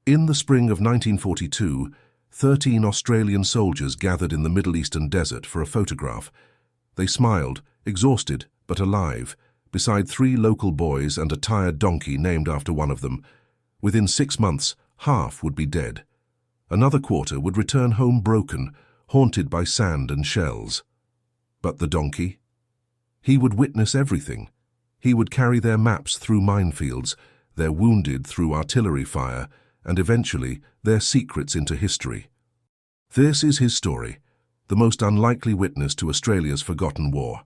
In the spring of 1942, 13 Australian soldiers gathered in the Middle Eastern desert for a photograph. They smiled, exhausted but alive, beside 3 local boys and a tired donkey named after one of them. Within 6 months, half would be dead. Another quarter would return home broken, haunted by sand and shells. But the donkey? He would witness everything. He would carry their maps through minefields, their wounded through artillery fire, and eventually their secrets into history. This is his story, the most unlikely witness to Australia's forgotten war.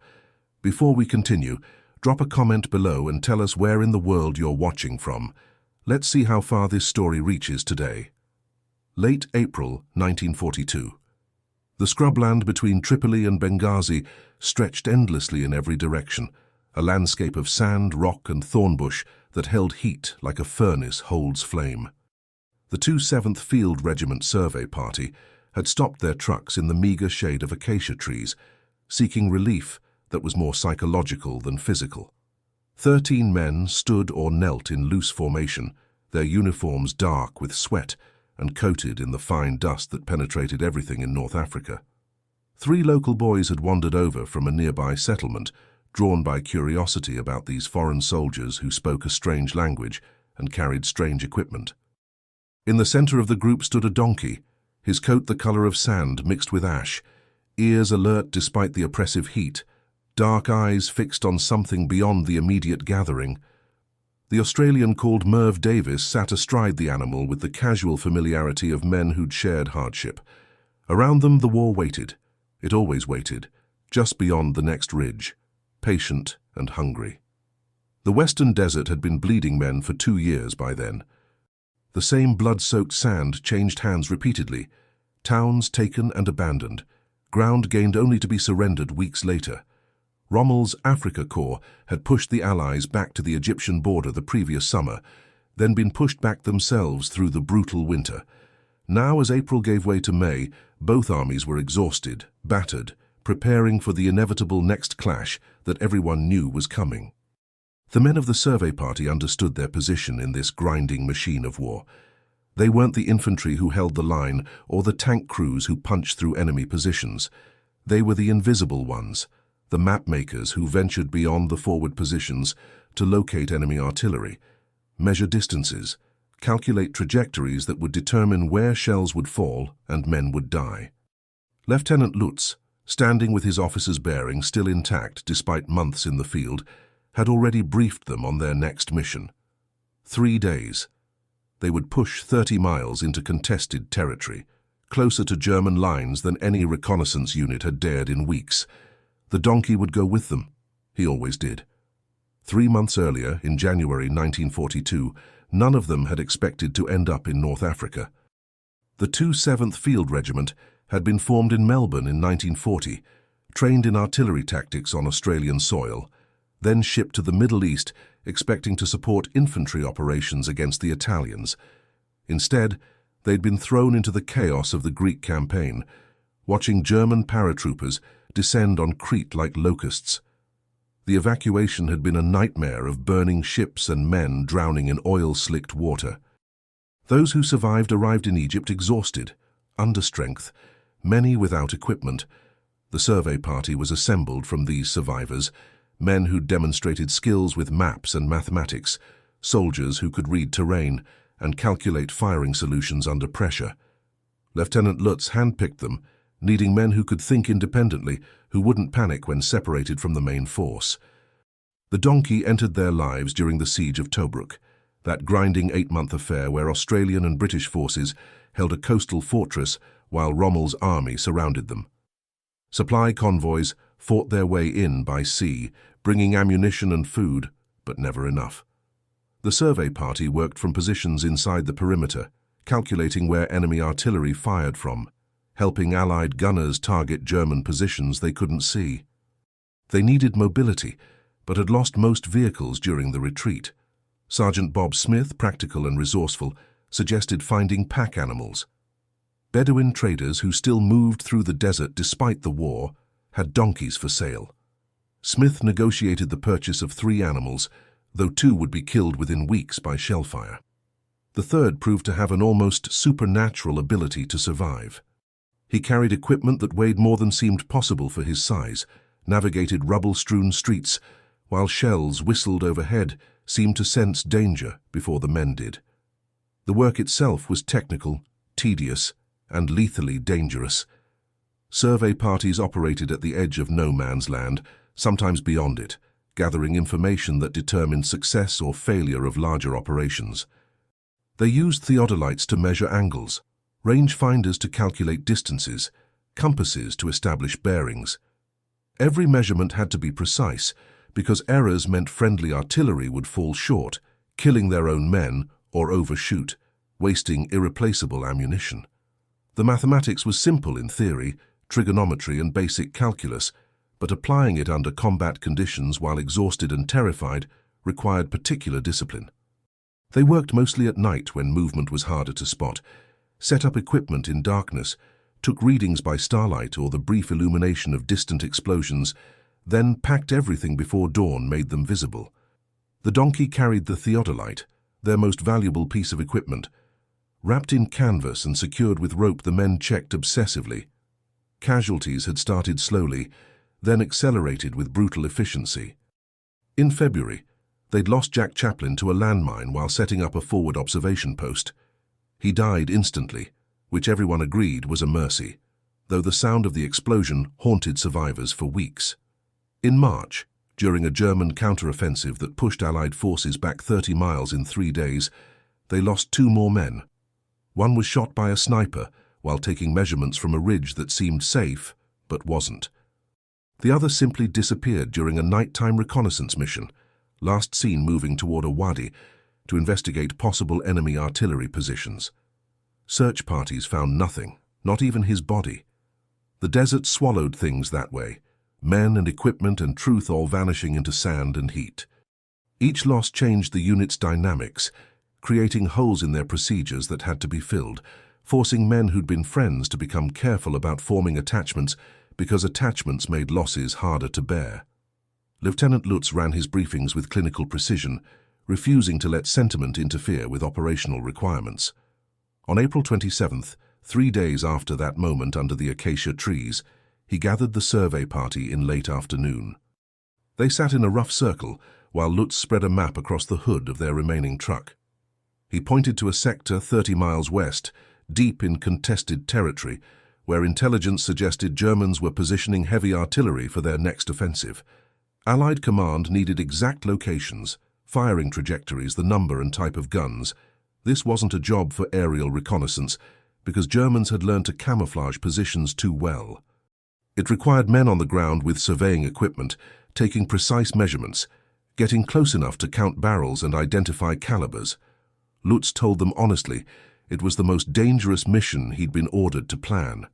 Before we continue, drop a comment below and tell us where in the world you're watching from. Let's see how far this story reaches today. Late April 1942. The scrubland between Tripoli and Benghazi stretched endlessly in every direction, a landscape of sand, rock and thornbush that held heat like a furnace holds flame. The 7th Field Regiment Survey Party had stopped their trucks in the meagre shade of acacia trees, seeking relief that was more psychological than physical. 13 men stood or knelt in loose formation, their uniforms dark with sweat and coated in the fine dust that penetrated everything in North Africa. 3 local boys had wandered over from a nearby settlement, drawn by curiosity about these foreign soldiers who spoke a strange language and carried strange equipment. In the center of the group stood a donkey, his coat the color of sand mixed with ash, ears alert despite the oppressive heat, dark eyes fixed on something beyond the immediate gathering. The Australian called Merv Davis sat astride the animal with the casual familiarity of men who'd shared hardship. Around them the war waited. It always waited, just beyond the next ridge, patient and hungry. The Western Desert had been bleeding men for 2 years by then. The same blood-soaked sand changed hands repeatedly, towns taken and abandoned, ground gained only to be surrendered weeks later. Rommel's Africa Corps had pushed the Allies back to the Egyptian border the previous summer, then been pushed back themselves through the brutal winter. Now, as April gave way to May, both armies were exhausted, battered, preparing for the inevitable next clash that everyone knew was coming. The men of the survey party understood their position in this grinding machine of war. They weren't the infantry who held the line or the tank crews who punched through enemy positions. They were the invisible ones, the map makers who ventured beyond the forward positions to locate enemy artillery, measure distances, calculate trajectories that would determine where shells would fall and men would die. Lieutenant Lutz, standing with his officer's bearings still intact despite months in the field, had already briefed them on their next mission. 3 days. They would push 30 miles into contested territory, closer to German lines than any reconnaissance unit had dared in weeks. The donkey would go with them. He always did. 3 months earlier, in January 1942, none of them had expected to end up in North Africa. The 7th Field Regiment had been formed in Melbourne in 1940, trained in artillery tactics on Australian soil, then shipped to the Middle East expecting to support infantry operations against the Italians. Instead, they'd been thrown into the chaos of the Greek campaign, watching German paratroopers descend on Crete like locusts. The evacuation had been a nightmare of burning ships and men drowning in oil-slicked water. Those who survived arrived in Egypt exhausted, under strength, many without equipment. The survey party was assembled from these survivors, men who demonstrated skills with maps and mathematics, soldiers who could read terrain and calculate firing solutions under pressure. Lieutenant Lutz handpicked them, needing men who could think independently, who wouldn't panic when separated from the main force. The donkey entered their lives during the siege of Tobruk, that grinding 8-month affair where Australian and British forces held a coastal fortress while Rommel's army surrounded them. Supply convoys fought their way in by sea, bringing ammunition and food, but never enough. The survey party worked from positions inside the perimeter, calculating where enemy artillery fired from, helping Allied gunners target German positions they couldn't see. They needed mobility, but had lost most vehicles during the retreat. Sergeant Bob Smith, practical and resourceful, suggested finding pack animals. Bedouin traders who still moved through the desert despite the war had donkeys for sale. Smith negotiated the purchase of 3 animals, though 2 would be killed within weeks by shellfire. The third proved to have an almost supernatural ability to survive. He carried equipment that weighed more than seemed possible for his size, navigated rubble-strewn streets, while shells whistled overhead, seemed to sense danger before the men did. The work itself was technical, tedious, and lethally dangerous. Survey parties operated at the edge of no man's land, sometimes beyond it, gathering information that determined success or failure of larger operations. They used theodolites to measure angles, rangefinders to calculate distances, compasses to establish bearings. Every measurement had to be precise, because errors meant friendly artillery would fall short, killing their own men or overshoot, wasting irreplaceable ammunition. The mathematics was simple in theory, trigonometry and basic calculus, but applying it under combat conditions while exhausted and terrified required particular discipline. They worked mostly at night when movement was harder to spot, set up equipment in darkness, took readings by starlight or the brief illumination of distant explosions, then packed everything before dawn made them visible. The donkey carried the theodolite, their most valuable piece of equipment. Wrapped in canvas and secured with rope, the men checked obsessively. Casualties had started slowly, then accelerated with brutal efficiency. In February, they'd lost Jack Chaplin to a landmine while setting up a forward observation post. He died instantly, which everyone agreed was a mercy, though the sound of the explosion haunted survivors for weeks. In March, during a German counteroffensive that pushed Allied forces back 30 miles in 3 days, they lost 2 more men. One was shot by a sniper while taking measurements from a ridge that seemed safe, but wasn't. The other simply disappeared during a nighttime reconnaissance mission, last seen moving toward a wadi to investigate possible enemy artillery positions. Search parties found nothing, not even his body. The desert swallowed things that way, men and equipment and truth all vanishing into sand and heat. Each loss changed the unit's dynamics, creating holes in their procedures that had to be filled, forcing men who'd been friends to become careful about forming attachments because attachments made losses harder to bear. Lieutenant Lutz ran his briefings with clinical precision, refusing to let sentiment interfere with operational requirements. On April 27th, 3 days after that moment under the acacia trees, he gathered the survey party in late afternoon. They sat in a rough circle while Lutz spread a map across the hood of their remaining truck. He pointed to a sector 30 miles west, deep in contested territory, where intelligence suggested Germans were positioning heavy artillery for their next offensive. Allied command needed exact locations, firing trajectories, the number and type of guns. This wasn't a job for aerial reconnaissance, because Germans had learned to camouflage positions too well. It required men on the ground with surveying equipment, taking precise measurements, getting close enough to count barrels and identify calibers. Lutz told them honestly it was the most dangerous mission he'd been ordered to plan.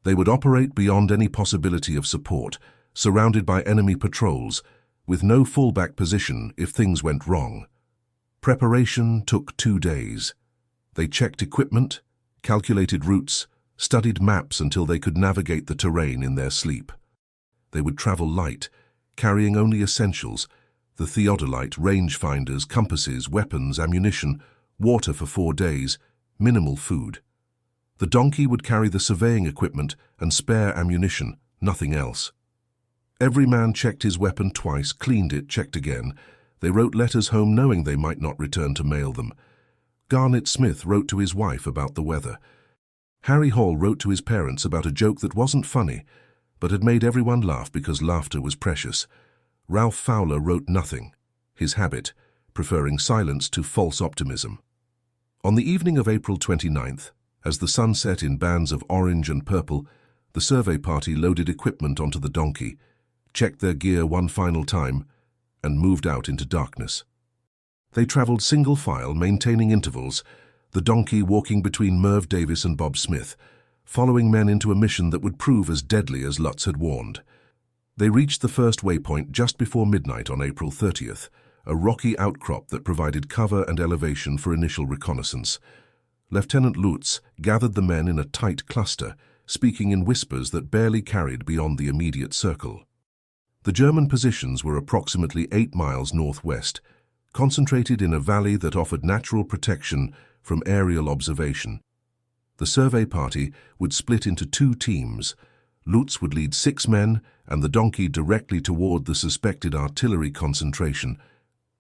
They would operate beyond any possibility of support, surrounded by enemy patrols, with no fallback position if things went wrong. Preparation took 2 days. They checked equipment, calculated routes, studied maps until they could navigate the terrain in their sleep. They would travel light, carrying only essentials, the theodolite, rangefinders, compasses, weapons, ammunition, water for 4 days, minimal food. The donkey would carry the surveying equipment and spare ammunition, nothing else. Every man checked his weapon twice, cleaned it, checked again. They wrote letters home knowing they might not return to mail them. Garnett Smith wrote to his wife about the weather. Harry Hall wrote to his parents about a joke that wasn't funny, but had made everyone laugh because laughter was precious. Ralph Fowler wrote nothing, his habit, preferring silence to false optimism. On the evening of April 29th, as the sun set in bands of orange and purple, the survey party loaded equipment onto the donkey, checked their gear one final time, and moved out into darkness. They traveled single file, maintaining intervals, the donkey walking between Merv Davis and Bob Smith, following men into a mission that would prove as deadly as Lutz had warned. They reached the first waypoint just before midnight on April 30th, a rocky outcrop that provided cover and elevation for initial reconnaissance. Lieutenant Lutz gathered the men in a tight cluster, speaking in whispers that barely carried beyond the immediate circle. The German positions were approximately 8 miles northwest, concentrated in a valley that offered natural protection from aerial observation. The survey party would split into 2 teams. Lutz would lead 6 men and the donkey directly toward the suspected artillery concentration.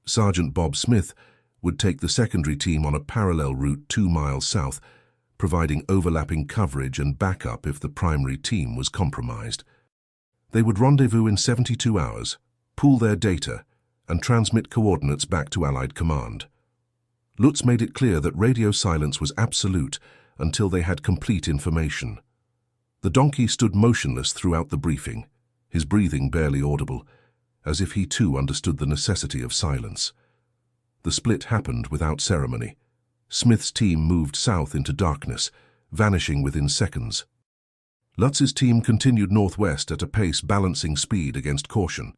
Sergeant Bob Smith would take the secondary team on a parallel route 2 miles south, providing overlapping coverage and backup if the primary team was compromised. They would rendezvous in 72 hours, pool their data, and transmit coordinates back to Allied command. Lutz made it clear that radio silence was absolute until they had complete information. The donkey stood motionless throughout the briefing, his breathing barely audible, as if he too understood the necessity of silence. The split happened without ceremony. Smith's team moved south into darkness, vanishing within seconds. Lutz's team continued northwest at a pace balancing speed against caution.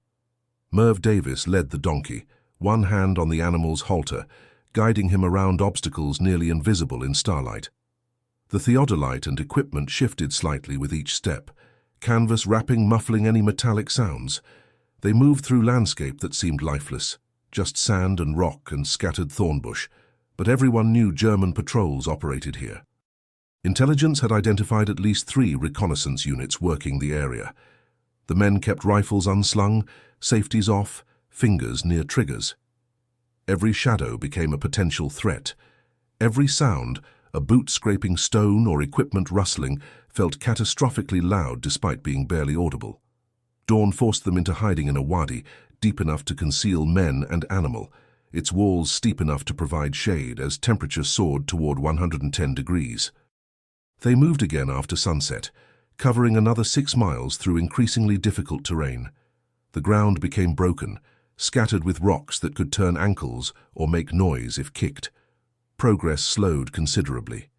Merv Davis led the donkey, one hand on the animal's halter, guiding him around obstacles nearly invisible in starlight. The theodolite and equipment shifted slightly with each step, canvas wrapping muffling any metallic sounds. They moved through landscape that seemed lifeless, just sand and rock and scattered thornbush, but everyone knew German patrols operated here. Intelligence had identified at least 3 reconnaissance units working the area. The men kept rifles unslung, safeties off, fingers near triggers. Every shadow became a potential threat. Every sound, a boot scraping stone or equipment rustling, felt catastrophically loud despite being barely audible. Dawn forced them into hiding in a wadi, deep enough to conceal men and animal, its walls steep enough to provide shade as temperature soared toward 110 degrees. They moved again after sunset, covering another 6 miles through increasingly difficult terrain. The ground became broken, scattered with rocks that could turn ankles or make noise if kicked. Progress slowed considerably.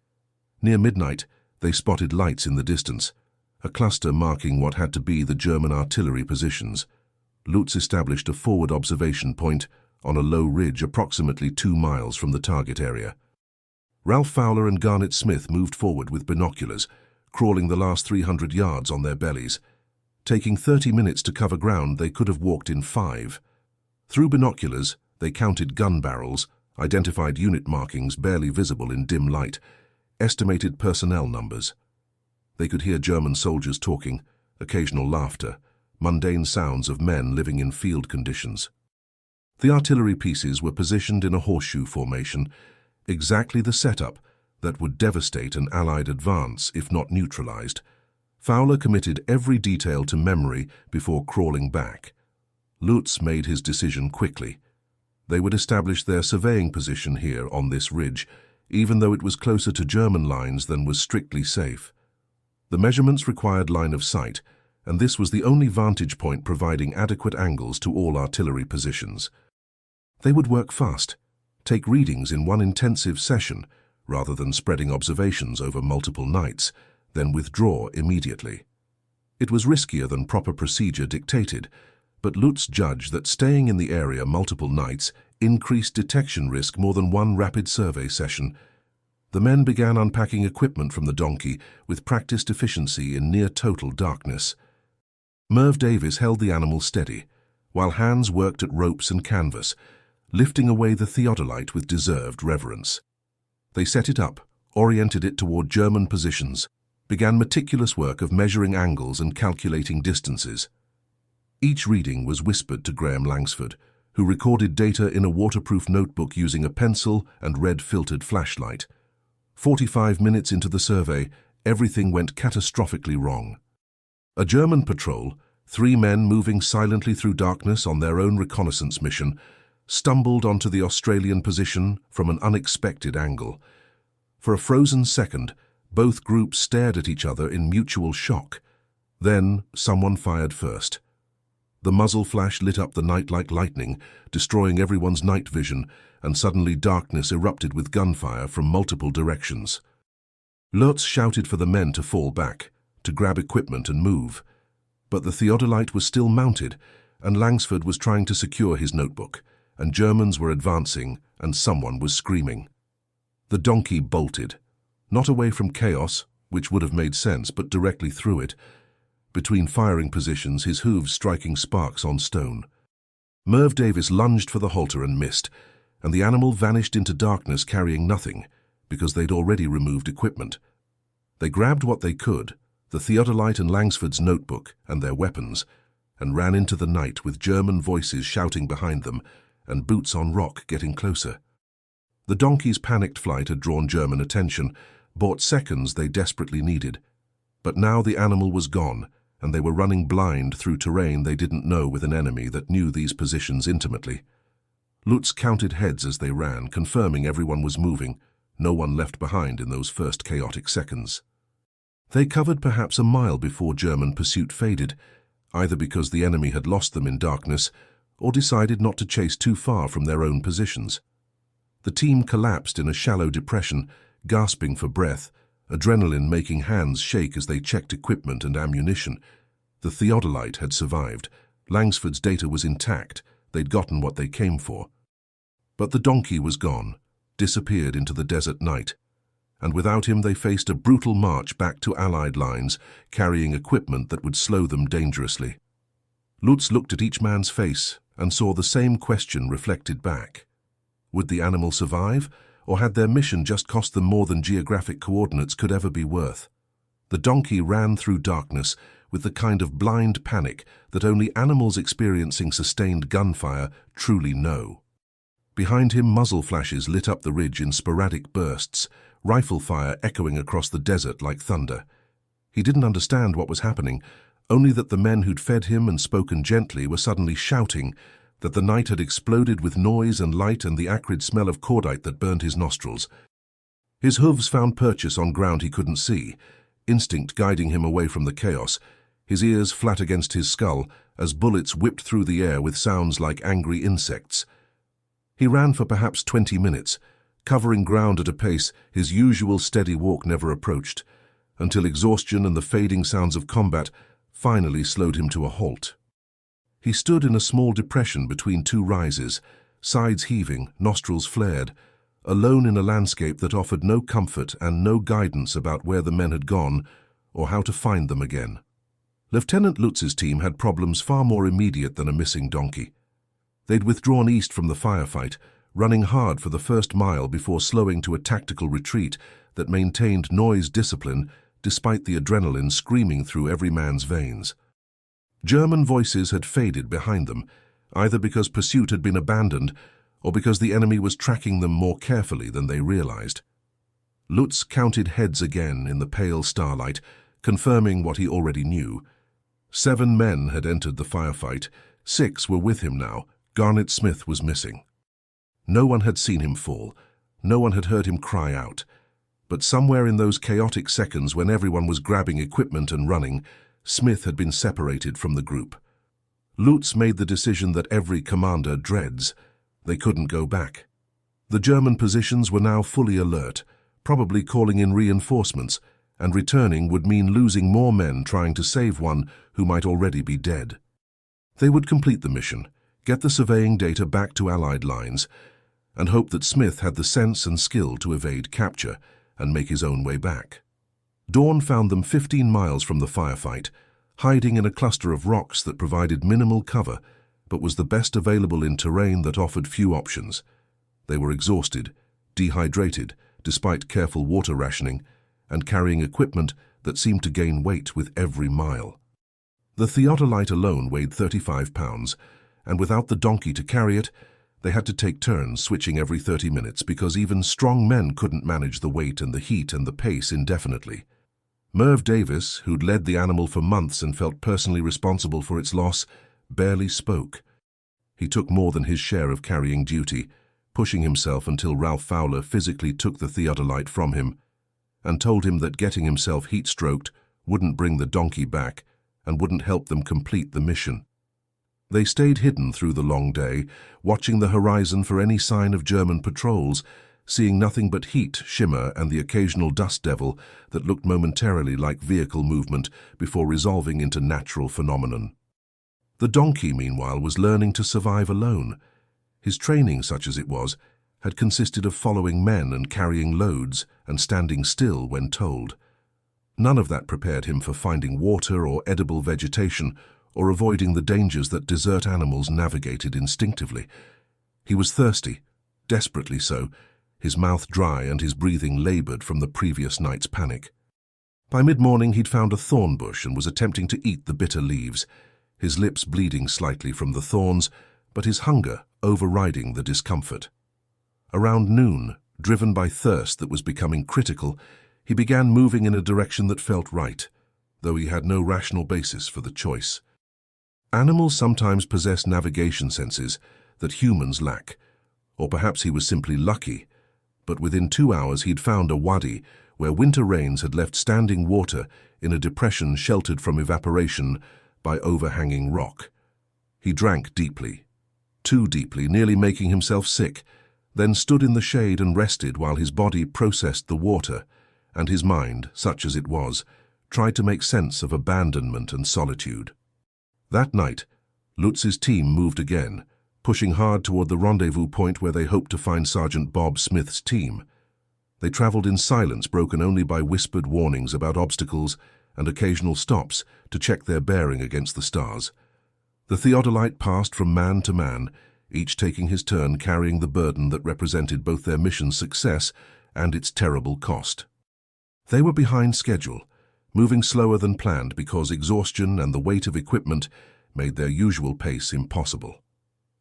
Near midnight, they spotted lights in the distance, a cluster marking what had to be the German artillery positions. Lutz established a forward observation point on a low ridge approximately 2 miles from the target area. Ralph Fowler and Garnet Smith moved forward with binoculars, crawling the last 300 yards on their bellies. Taking 30 minutes to cover ground they could have walked in 5. Through binoculars, they counted gun barrels, identified unit markings barely visible in dim light, estimated personnel numbers. They could hear German soldiers talking, occasional laughter, mundane sounds of men living in field conditions. The artillery pieces were positioned in a horseshoe formation, exactly the setup that would devastate an Allied advance if not neutralized. Fowler committed every detail to memory before crawling back. Lutz made his decision quickly. They would establish their surveying position here on this ridge, even though it was closer to German lines than was strictly safe. The measurements required line of sight, and this was the only vantage point providing adequate angles to all artillery positions. They would work fast, take readings in one intensive session, rather than spreading observations over multiple nights, then withdraw immediately. It was riskier than proper procedure dictated, but Lutz judged that staying in the area multiple nights increased detection risk more than one rapid survey session. The men began unpacking equipment from the donkey with practiced efficiency in near-total darkness. Merv Davis held the animal steady, while hands worked at ropes and canvas, lifting away the theodolite with deserved reverence. They set it up, oriented it toward German positions, began meticulous work of measuring angles and calculating distances. Each reading was whispered to Graham Langsford, who recorded data in a waterproof notebook using a pencil and red-filtered flashlight. 45 minutes into the survey, everything went catastrophically wrong. A German patrol, 3 men moving silently through darkness on their own reconnaissance mission, stumbled onto the Australian position from an unexpected angle. For a frozen second, both groups stared at each other in mutual shock. Then, someone fired first. The muzzle flash lit up the night like lightning, destroying everyone's night vision, and suddenly darkness erupted with gunfire from multiple directions. Lutz shouted for the men to fall back, to grab equipment and move. But the theodolite was still mounted, and Langsford was trying to secure his notebook, and Germans were advancing, and someone was screaming. The donkey bolted, not away from chaos, which would have made sense, but directly through it, between firing positions, his hooves striking sparks on stone. Merv Davis lunged for the halter and missed, and the animal vanished into darkness carrying nothing, because they'd already removed equipment. They grabbed what they could, the theodolite and Langsford's notebook and their weapons, and ran into the night with German voices shouting behind them and boots on rock getting closer. The donkey's panicked flight had drawn German attention, bought seconds they desperately needed. But now the animal was gone, and they were running blind through terrain they didn't know with an enemy that knew these positions intimately. Lutz counted heads as they ran, confirming everyone was moving, no one left behind in those first chaotic seconds. They covered perhaps a mile before German pursuit faded, either because the enemy had lost them in darkness or decided not to chase too far from their own positions. The team collapsed in a shallow depression, gasping for breath, adrenaline making hands shake as they checked equipment and ammunition. The theodolite had survived. Langsford's data was intact. They'd gotten what they came for. But the donkey was gone, disappeared into the desert night, and without him they faced a brutal march back to Allied lines, carrying equipment that would slow them dangerously. Lutz looked at each man's face and saw the same question reflected back. Would the animal survive, or had their mission just cost them more than geographic coordinates could ever be worth? The donkey ran through darkness with the kind of blind panic that only animals experiencing sustained gunfire truly know. Behind him, muzzle flashes lit up the ridge in sporadic bursts, rifle fire echoing across the desert like thunder. He didn't understand what was happening, only that the men who'd fed him and spoken gently were suddenly shouting, that the night had exploded with noise and light and the acrid smell of cordite that burned his nostrils. His hooves found purchase on ground he couldn't see, instinct guiding him away from the chaos, his ears flat against his skull as bullets whipped through the air with sounds like angry insects. He ran for perhaps 20 minutes, covering ground at a pace his usual steady walk never approached, until exhaustion and the fading sounds of combat finally slowed him to a halt. He stood in a small depression between two rises, sides heaving, nostrils flared, alone in a landscape that offered no comfort and no guidance about where the men had gone or how to find them again. Lieutenant Lutz's team had problems far more immediate than a missing donkey. They'd withdrawn east from the firefight, running hard for the first mile before slowing to a tactical retreat that maintained noise discipline despite the adrenaline screaming through every man's veins. German voices had faded behind them, either because pursuit had been abandoned or because the enemy was tracking them more carefully than they realized. Lutz counted heads again in the pale starlight, confirming what he already knew. 7 men had entered the firefight. 6 were with him now. Garnet Smith was missing. No one had seen him fall. No one had heard him cry out. But somewhere in those chaotic seconds when everyone was grabbing equipment and running, Smith had been separated from the group. Lutz made the decision that every commander dreads. They couldn't go back. The German positions were now fully alert, probably calling in reinforcements, and returning would mean losing more men trying to save one who might already be dead. They would complete the mission, get the surveying data back to Allied lines, and hope that Smith had the sense and skill to evade capture and make his own way back. Dawn found them 15 miles from the firefight, hiding in a cluster of rocks that provided minimal cover, but was the best available in terrain that offered few options. They were exhausted, dehydrated, despite careful water rationing, and carrying equipment that seemed to gain weight with every mile. The theodolite alone weighed 35 pounds, and without the donkey to carry it, they had to take turns switching every 30 minutes because even strong men couldn't manage the weight and the heat and the pace indefinitely. Merv Davis, who'd led the animal for months and felt personally responsible for its loss, barely spoke. He took more than his share of carrying duty, pushing himself until Ralph Fowler physically took the theodolite from him and told him that getting himself heat-stroked wouldn't bring the donkey back and wouldn't help them complete the mission. They stayed hidden through the long day, watching the horizon for any sign of German patrols, seeing nothing but heat, shimmer, and the occasional dust devil that looked momentarily like vehicle movement before resolving into natural phenomenon. The donkey, meanwhile, was learning to survive alone. His training, such as it was, had consisted of following men and carrying loads and standing still when told. None of that prepared him for finding water or edible vegetation or avoiding the dangers that desert animals navigated instinctively. He was thirsty, desperately so, his mouth dry and his breathing labored from the previous night's panic. By mid-morning he'd found a thorn bush and was attempting to eat the bitter leaves, his lips bleeding slightly from the thorns, but his hunger overriding the discomfort. Around noon, driven by thirst that was becoming critical, he began moving in a direction that felt right, though he had no rational basis for the choice. Animals sometimes possess navigation senses that humans lack, or perhaps he was simply lucky, but within 2 hours he'd found a wadi where winter rains had left standing water in a depression sheltered from evaporation by overhanging rock. He drank deeply, too deeply, nearly making himself sick, then stood in the shade and rested while his body processed the water, and his mind, such as it was, tried to make sense of abandonment and solitude. That night, Lutz's team moved again, pushing hard toward the rendezvous point where they hoped to find Sergeant Bob Smith's team. They traveled in silence broken only by whispered warnings about obstacles and occasional stops to check their bearing against the stars. The theodolite passed from man to man, each taking his turn carrying the burden that represented both their mission's success and its terrible cost. They were behind schedule, moving slower than planned because exhaustion and the weight of equipment made their usual pace impossible.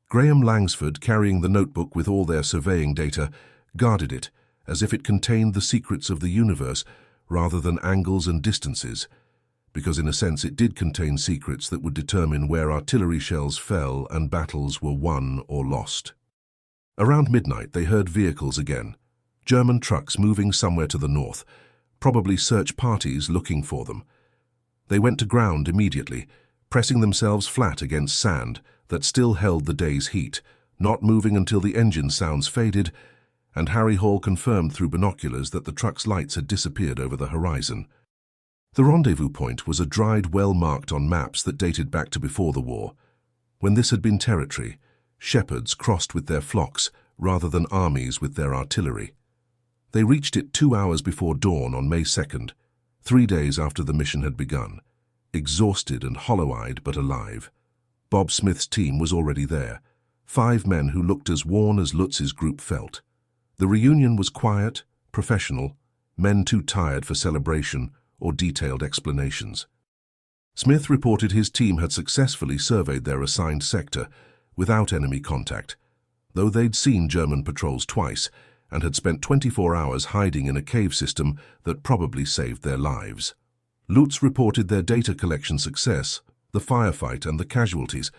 Graham Langsford, carrying the notebook with all their surveying data, guarded it as if it contained the secrets of the universe rather than angles and distances, because in a sense it did contain secrets that would determine where artillery shells fell and battles were won or lost. Around midnight they heard vehicles again, German trucks moving somewhere to the north, probably search parties looking for them. They went to ground immediately, pressing themselves flat against sand that still held the day's heat, not moving until the engine sounds faded, and Harry Hall confirmed through binoculars that the truck's lights had disappeared over the horizon. The rendezvous point was a dried well marked on maps that dated back to before the war, when this had been territory. Shepherds crossed with their flocks rather than armies with their artillery. They reached it 2 hours before dawn on May 2nd, 3 days after the mission had begun, exhausted and hollow-eyed but alive. Bob Smith's team was already there, 5 men who looked as worn as Lutz's group felt. The reunion was quiet, professional, men too tired for celebration or detailed explanations. Smith reported his team had successfully surveyed their assigned sector without enemy contact, though they'd seen German patrols twice and had spent 24 hours hiding in a cave system that probably saved their lives. Lutz reported their data collection success, the firefight and the casualties.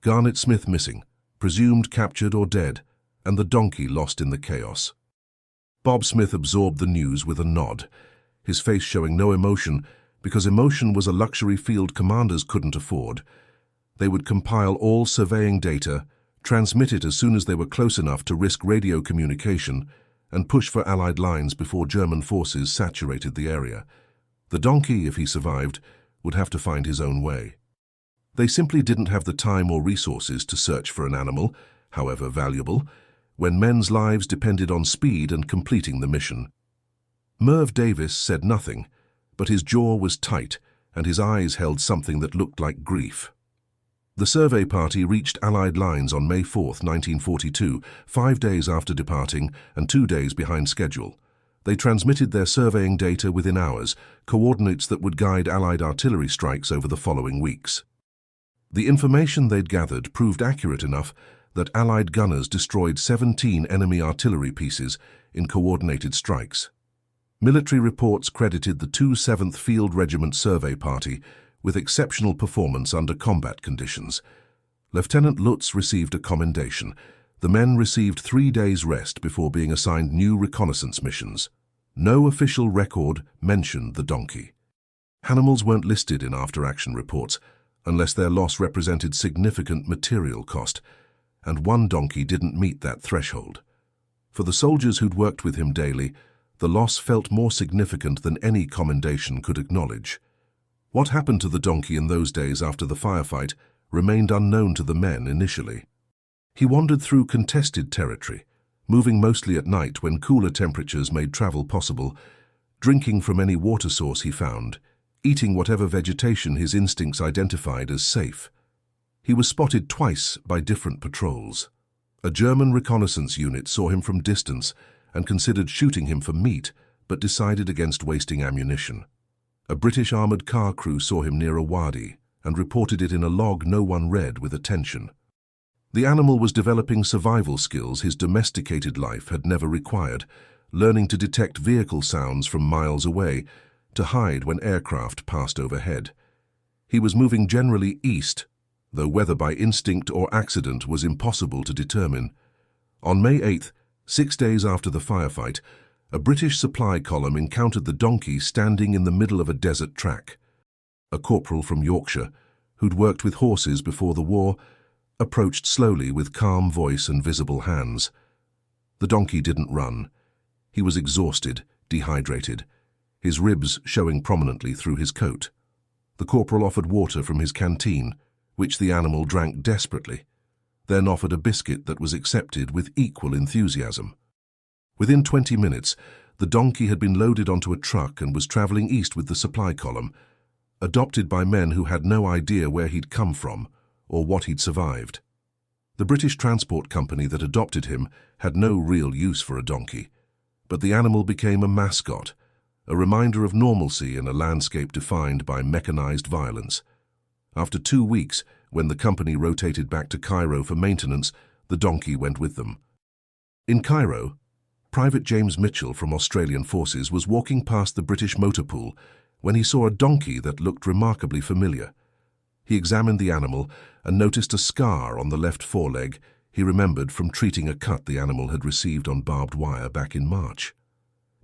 Garnet Smith missing, presumed captured or dead, and the donkey lost in the chaos. Bob Smith absorbed the news with a nod, his face showing no emotion because emotion was a luxury field commanders couldn't afford. They would compile all surveying data, transmit it as soon as they were close enough to risk radio communication, and push for Allied lines before German forces saturated the area. The donkey, if he survived, would have to find his own way. They simply didn't have the time or resources to search for an animal, however valuable, when men's lives depended on speed and completing the mission. Merv Davis said nothing, but his jaw was tight and his eyes held something that looked like grief. The survey party reached Allied lines on May 4, 1942, 5 days after departing and 2 days behind schedule. They transmitted their surveying data within hours, coordinates that would guide Allied artillery strikes over the following weeks. The information they'd gathered proved accurate enough that Allied gunners destroyed 17 enemy artillery pieces in coordinated strikes. Military reports credited the 7th Field Regiment Survey Party with exceptional performance under combat conditions. Lieutenant Lutz received a commendation. The men received 3 days' rest before being assigned new reconnaissance missions. No official record mentioned the donkey. Animals weren't listed in after-action reports unless their loss represented significant material cost, and one donkey didn't meet that threshold. For the soldiers who'd worked with him daily, the loss felt more significant than any commendation could acknowledge. What happened to the donkey in those days after the firefight remained unknown to the men initially. He wandered through contested territory, moving mostly at night when cooler temperatures made travel possible, drinking from any water source he found, eating whatever vegetation his instincts identified as safe. He was spotted twice by different patrols. A German reconnaissance unit saw him from distance and considered shooting him for meat, but decided against wasting ammunition. A British armoured car crew saw him near a wadi and reported it in a log no one read with attention. The animal was developing survival skills his domesticated life had never required, learning to detect vehicle sounds from miles away, to hide when aircraft passed overhead. He was moving generally east, though whether by instinct or accident was impossible to determine. On May 8th, 6 days after the firefight, a British supply column encountered the donkey standing in the middle of a desert track. A corporal from Yorkshire, who'd worked with horses before the war, approached slowly with calm voice and visible hands. The donkey didn't run. He was exhausted, dehydrated, his ribs showing prominently through his coat. The corporal offered water from his canteen, which the animal drank desperately, then offered a biscuit that was accepted with equal enthusiasm. Within 20 minutes, the donkey had been loaded onto a truck and was travelling east with the supply column, adopted by men who had no idea where he'd come from or what he'd survived. The British transport company that adopted him had no real use for a donkey, but the animal became a mascot, a reminder of normalcy in a landscape defined by mechanized violence. After 2 weeks, when the company rotated back to Cairo for maintenance, the donkey went with them. In Cairo, Private James Mitchell from Australian Forces was walking past the British motor pool when he saw a donkey that looked remarkably familiar. He examined the animal and noticed a scar on the left foreleg he remembered from treating a cut the animal had received on barbed wire back in March.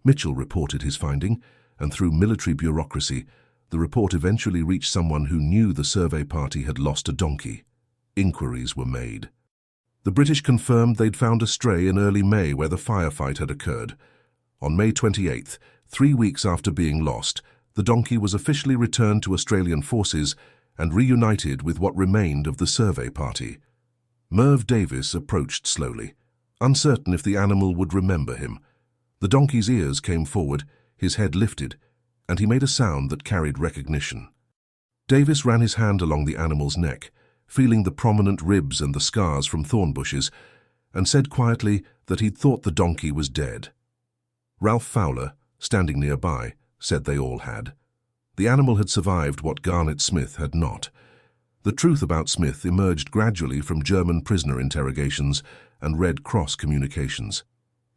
Mitchell reported his finding, and through military bureaucracy, the report eventually reached someone who knew the survey party had lost a donkey. Inquiries were made. The British confirmed they'd found a stray in early May where the firefight had occurred. On May 28th, 3 weeks after being lost, the donkey was officially returned to Australian forces and reunited with what remained of the survey party. Merv Davis approached slowly, uncertain if the animal would remember him. The donkey's ears came forward, his head lifted, and he made a sound that carried recognition. Davis ran his hand along the animal's neck, feeling the prominent ribs and the scars from thorn bushes, and said quietly that he'd thought the donkey was dead. Ralph Fowler, standing nearby, said they all had. The animal had survived what Garnet Smith had not. The truth about Smith emerged gradually from German prisoner interrogations and Red Cross communications.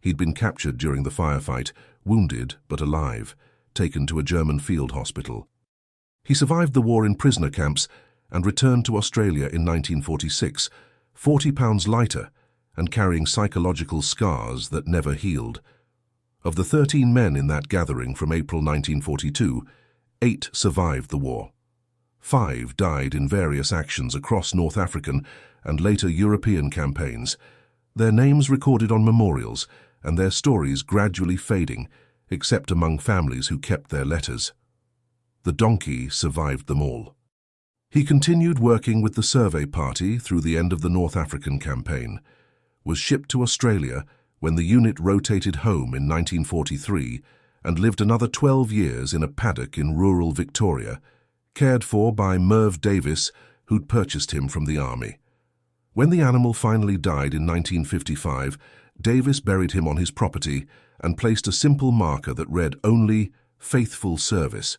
He'd been captured during the firefight, wounded but alive, taken to a German field hospital. He survived the war in prisoner camps and returned to Australia in 1946, 40 pounds lighter and carrying psychological scars that never healed. Of the 13 men in that gathering from April 1942, 8 survived the war. 5 died in various actions across North African and later European campaigns, their names recorded on memorials and their stories gradually fading, except among families who kept their letters. The donkey survived them all. He continued working with the survey party through the end of the North African campaign, was shipped to Australia when the unit rotated home in 1943 and lived another 12 years in a paddock in rural Victoria, cared for by Merv Davis, who'd purchased him from the army. When the animal finally died in 1955, Davis buried him on his property and placed a simple marker that read only "Faithful Service."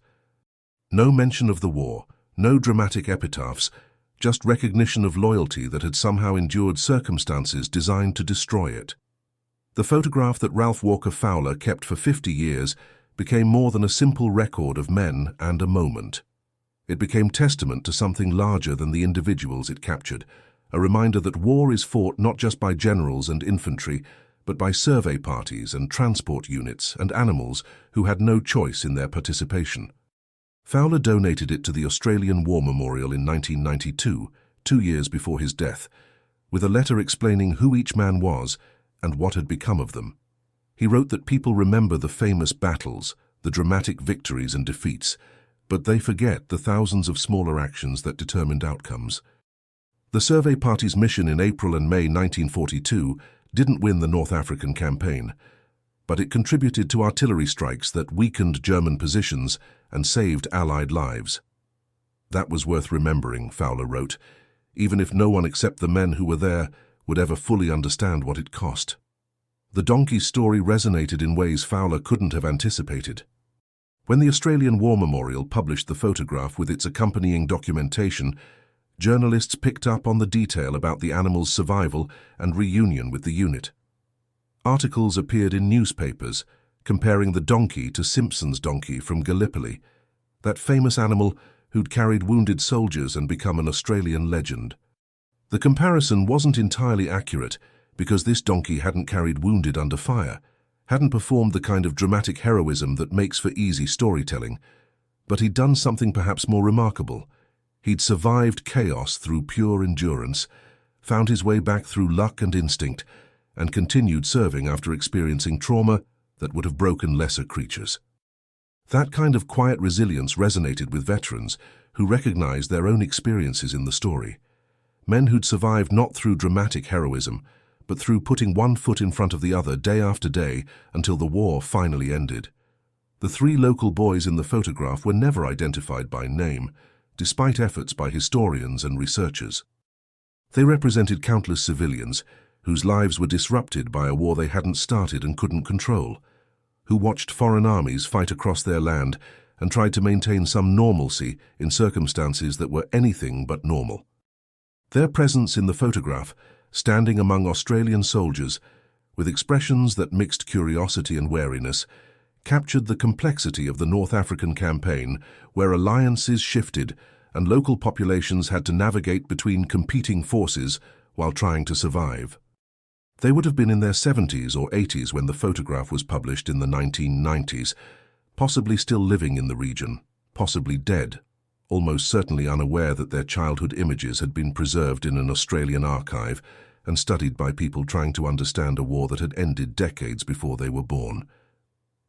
No mention of the war, no dramatic epitaphs, just recognition of loyalty that had somehow endured circumstances designed to destroy it. The photograph that Ralph Walker Fowler kept for 50 years became more than a simple record of men and a moment. It became testament to something larger than the individuals it captured, a reminder that war is fought not just by generals and infantry, but by survey parties and transport units and animals who had no choice in their participation. Fowler donated it to the Australian War Memorial in 1992, 2 years before his death, with a letter explaining who each man was and what had become of them. He wrote that people remember the famous battles, the dramatic victories and defeats, but they forget the thousands of smaller actions that determined outcomes. The survey party's mission in April and May 1942 didn't win the North African campaign, but it contributed to artillery strikes that weakened German positions and saved Allied lives. That was worth remembering, Fowler wrote, even if no one except the men who were there would ever fully understand what it cost. The donkey's story resonated in ways Fowler couldn't have anticipated. When the Australian War Memorial published the photograph with its accompanying documentation, journalists picked up on the detail about the animal's survival and reunion with the unit. Articles appeared in newspapers comparing the donkey to Simpson's donkey from Gallipoli, that famous animal who'd carried wounded soldiers and become an Australian legend. The comparison wasn't entirely accurate because this donkey hadn't carried wounded under fire, hadn't performed the kind of dramatic heroism that makes for easy storytelling, but he'd done something perhaps more remarkable. He'd survived chaos through pure endurance, found his way back through luck and instinct, and continued serving after experiencing trauma that would have broken lesser creatures. That kind of quiet resilience resonated with veterans who recognized their own experiences in the story. Men who'd survived not through dramatic heroism, but through putting one foot in front of the other day after day until the war finally ended. The 3 local boys in the photograph were never identified by name, despite efforts by historians and researchers. They represented countless civilians whose lives were disrupted by a war they hadn't started and couldn't control, who watched foreign armies fight across their land and tried to maintain some normalcy in circumstances that were anything but normal. Their presence in the photograph, standing among Australian soldiers, with expressions that mixed curiosity and wariness, captured the complexity of the North African campaign, where alliances shifted and local populations had to navigate between competing forces while trying to survive. They would have been in their 70s or 80s when the photograph was published in the 1990s, possibly still living in the region, possibly dead, almost certainly unaware that their childhood images had been preserved in an Australian archive and studied by people trying to understand a war that had ended decades before they were born.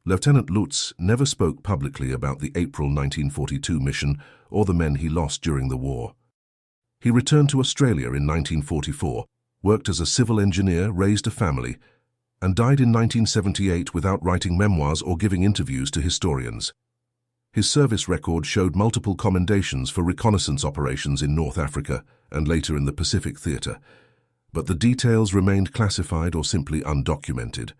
Lieutenant Lutz never spoke publicly about the April 1942 mission or the men he lost during the war. He returned to Australia in 1944, worked as a civil engineer, raised a family, and died in 1978 without writing memoirs or giving interviews to historians. His service record showed multiple commendations for reconnaissance operations in North Africa and later in the Pacific Theatre, but the details remained classified or simply undocumented.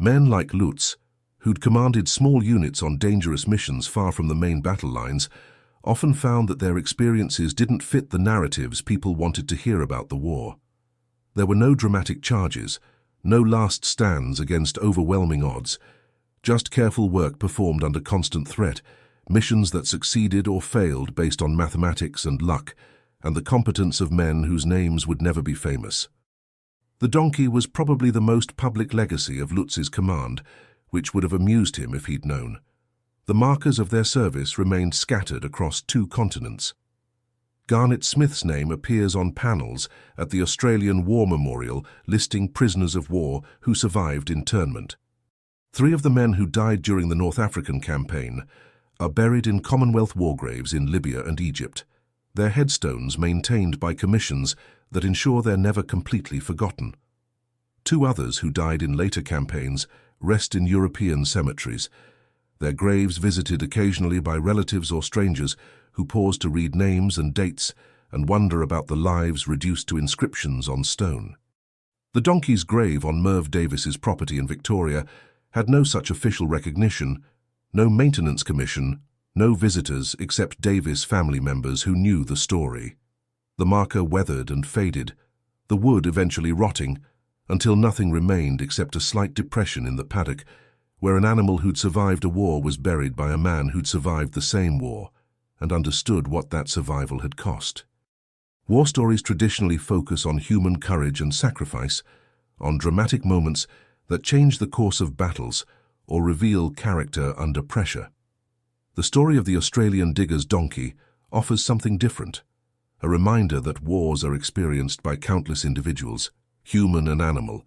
Men like Lutz, who'd commanded small units on dangerous missions far from the main battle lines, often found that their experiences didn't fit the narratives people wanted to hear about the war. There were no dramatic charges, no last stands against overwhelming odds, just careful work performed under constant threat, missions that succeeded or failed based on mathematics and luck, and the competence of men whose names would never be famous. The donkey was probably the most public legacy of Lutz's command, which would have amused him if he'd known. The markers of their service remained scattered across 2 continents. Garnet Smith's name appears on panels at the Australian War Memorial listing prisoners of war who survived internment. 3 of the men who died during the North African campaign are buried in Commonwealth war graves in Libya and Egypt, their headstones maintained by commissions that ensure they're never completely forgotten. 2 others who died in later campaigns rest in European cemeteries, their graves visited occasionally by relatives or strangers who pause to read names and dates and wonder about the lives reduced to inscriptions on stone. The donkey's grave on Merv Davis's property in Victoria had no such official recognition, no maintenance commission, no visitors except Davis family members who knew the story. The marker weathered and faded, the wood eventually rotting, until nothing remained except a slight depression in the paddock, where an animal who'd survived a war was buried by a man who'd survived the same war and understood what that survival had cost. War stories traditionally focus on human courage and sacrifice, on dramatic moments that change the course of battles or reveal character under pressure. The story of the Australian digger's donkey offers something different, a reminder that wars are experienced by countless individuals, human and animal,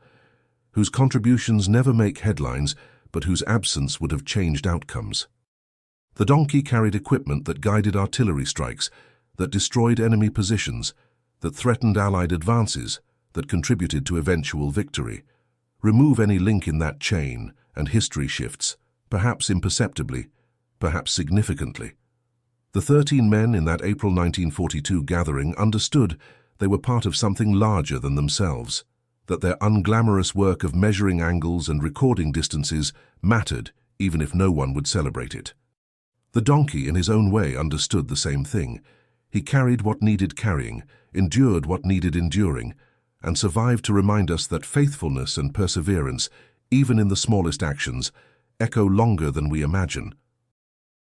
whose contributions never make headlines but whose absence would have changed outcomes. The donkey carried equipment that guided artillery strikes, that destroyed enemy positions, that threatened Allied advances, that contributed to eventual victory. Remove any link in that chain, and history shifts, perhaps imperceptibly, perhaps significantly. The 13 men in that April 1942 gathering understood they were part of something larger than themselves, that their unglamorous work of measuring angles and recording distances mattered even if no one would celebrate it. The donkey, in his own way, understood the same thing. He carried what needed carrying, endured what needed enduring, and survived to remind us that faithfulness and perseverance, even in the smallest actions, echo longer than we imagine,